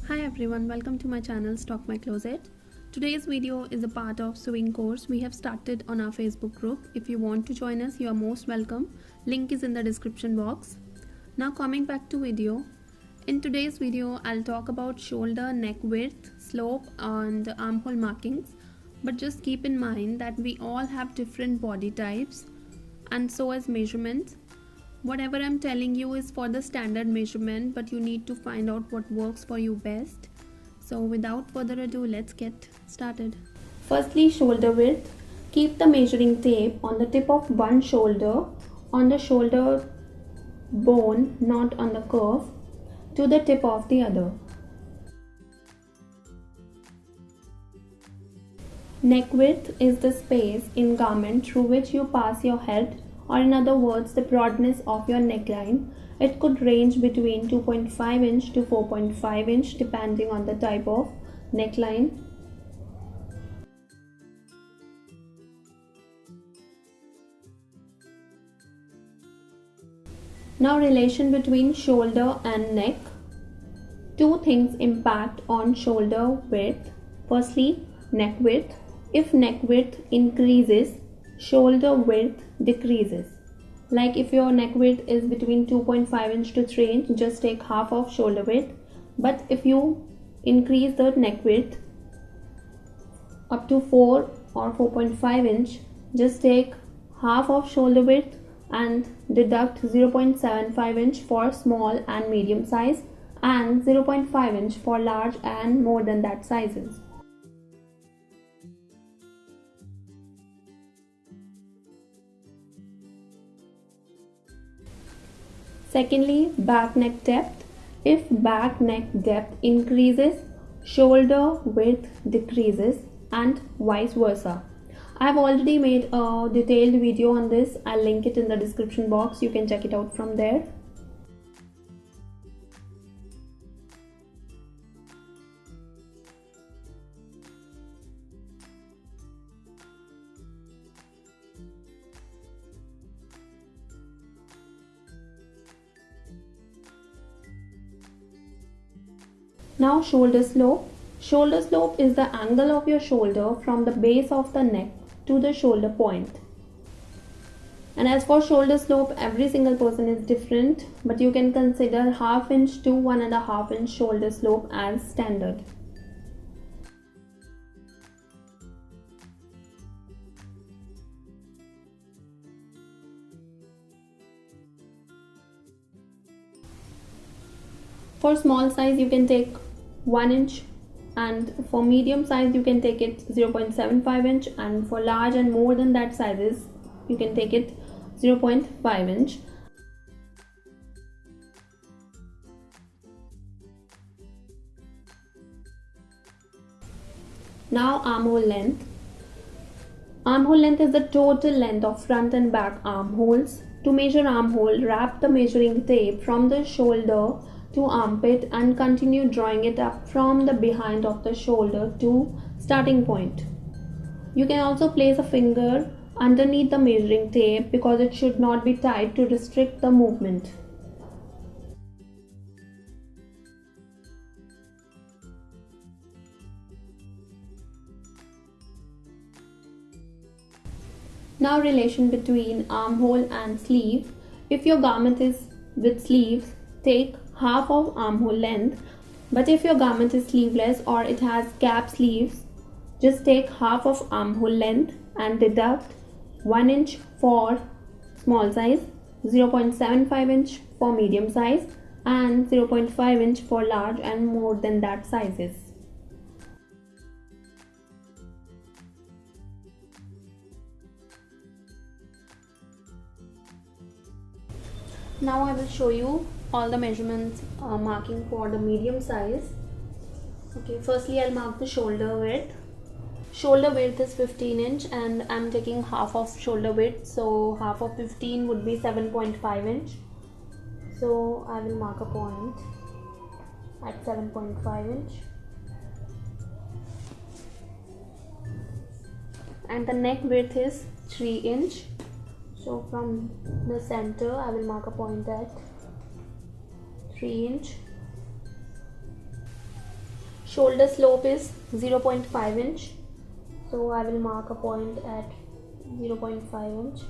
Hi everyone, welcome to my channel Stalk My Closet. Today's video is a part of sewing course we have started on our Facebook group. If you want to join us, you are most welcome. Link is in the description box. Now coming back to video. In today's video, I'll talk about shoulder, neck width, slope and armhole markings. But just keep in mind that we all have different body types and so as measurements. Whatever I'm telling you is for the standard measurement, but you need to find out what works for you best. So without further ado, let's get started. Firstly, shoulder width. Keep the measuring tape on the tip of one shoulder, on the shoulder bone, not on the curve, to the tip of the other. Neck width is the space in garment through which you pass your head, or in other words, the broadness of your neckline. It could range between 2.5 inch to 4.5 inch depending on the type of neckline. Now, relation between shoulder and neck. Two things impact on shoulder width. Firstly, neck width. If neck width increases, shoulder width decreases. Like if your neck width is between 2.5 inch to 3 inch, just take half of shoulder width. But if you increase the neck width up to 4 or 4.5 inch, just take half of shoulder width and deduct 0.75 inch for small and medium size and 0.5 inch for large and more than that sizes. Secondly, back neck depth. If back neck depth increases, shoulder width decreases and vice versa. I have already made a detailed video on this. I'll link it in the description box. You can check it out from there. Now shoulder slope. Shoulder slope is the angle of your shoulder from the base of the neck to the shoulder point. And as for shoulder slope, every single person is different, but you can consider half inch to 1.5 inch shoulder slope as standard. For small size, you can take 1 inch, and for medium size you can take it 0.75 inch, and for large and more than that sizes you can take it 0.5 inch. Now armhole length. Armhole length is the total length of front and back armholes. To measure armhole, wrap the measuring tape from the shoulder to armpit and continue drawing it up from the behind of the shoulder to starting point. You can also place a finger underneath the measuring tape because it should not be tight to restrict the movement. Now relation between armhole and sleeve. If your garment is with sleeves, take half of armhole length, but if your garment is sleeveless or it has cap sleeves, just take half of armhole length and deduct 1 inch for small size, 0.75 inch for medium size and 0.5 inch for large and more than that sizes. Now I will show you all the measurements marking for the medium size. Okay, firstly I'll mark the shoulder width. Shoulder width is 15 inch and I'm taking half of shoulder width, so half of 15 would be 7.5 inch. So I will mark a point at 7.5 inch. And the neck width is 3 inch. So from the center I will mark a point at 3 inch. Shoulder slope is 0.5 inch, so I will mark a point at 0.5 inch.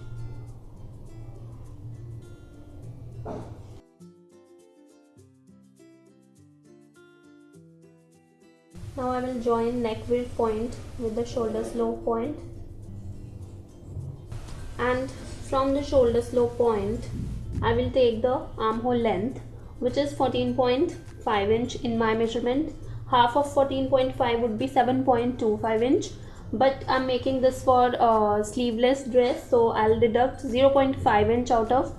Now I will join neck width point with the shoulder slope point, and from the shoulder slope point I will take the armhole length, which is 14.5 inch in my measurement. Half of 14.5 would be 7.25 inch, but I'm making this for sleeveless dress, so I'll deduct 0.5 inch out of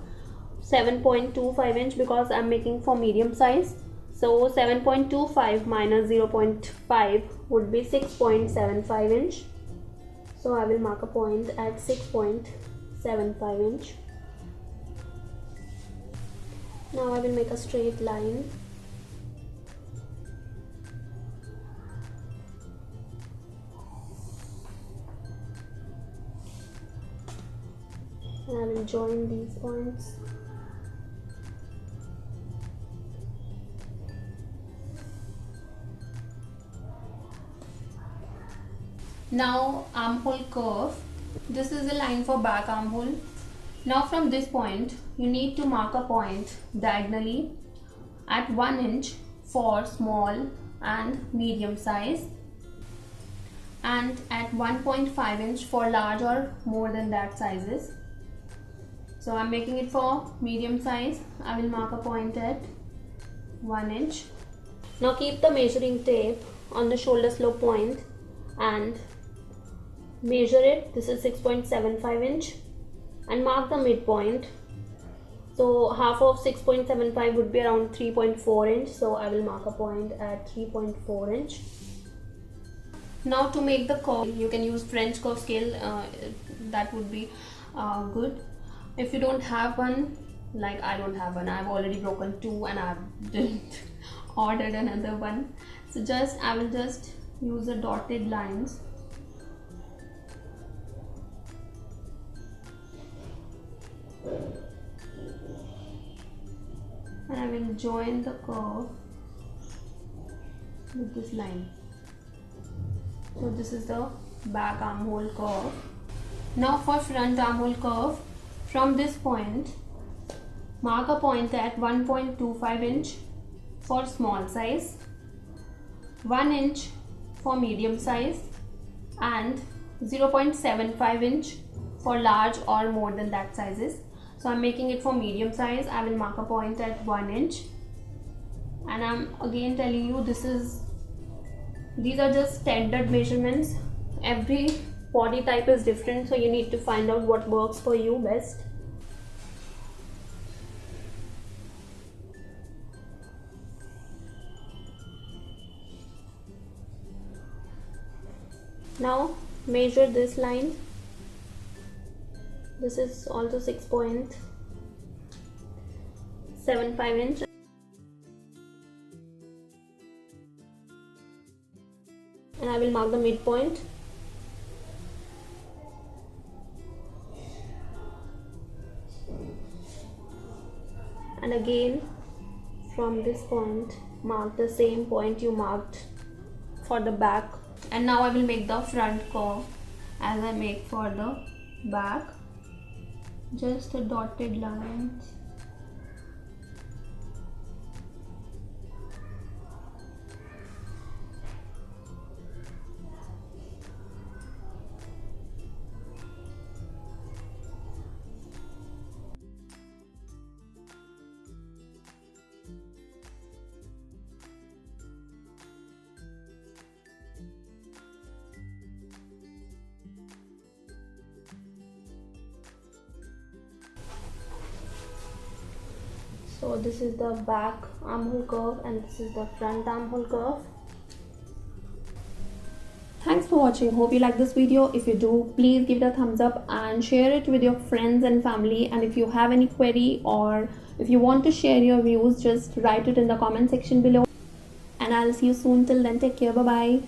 7.25 inch because I'm making for medium size. So 7.25 minus 0.5 would be 6.75 inch. So I will mark a point at 6.75 inch. Now I will make a straight line. And I will join these points. Now armhole curve. This is the line for back armhole. Now from this point you need to mark a point diagonally at 1 inch for small and medium size, and at 1.5 inch for large or more than that sizes. So I'm making it for medium size. I will mark a point at 1 inch. Now keep the measuring tape on the shoulder slope point and measure it. This is 6.75 inch, and mark the midpoint. So half of 6.75 would be around 3.4 inch, so I will mark a point at 3.4 inch. Now to make the curve, you can use French curve scale, that would be good. If you don't have one, like I don't have one, I've already broken 2 and I didn't ordered another one. So I will just use the dotted lines. And I will join the curve with this line. So this is the back armhole curve. Now for front armhole curve, from this point mark a point at 1.25 inch for small size, 1 inch for medium size, and 0.75 inch for large or more than that sizes. So I'm making it for medium size. I will mark a point at 1 inch, and I'm again telling you these are just standard measurements. Every body type is different, so you need to find out what works for you best. Now measure this line. This is also 6.75 inch. And I will mark the midpoint. And again from this point mark the same point you marked for the back. And now I will make the front curve as I make for the back. Just a dotted lines. So this is the back armhole curve and this is the front armhole curve. Thanks for watching. Hope you like this video. If you do, please give it a thumbs up and share it with your friends and family. And if you have any query or if you want to share your views, just write it in the comment section below. And I'll see you soon. Till then, take care. Bye bye.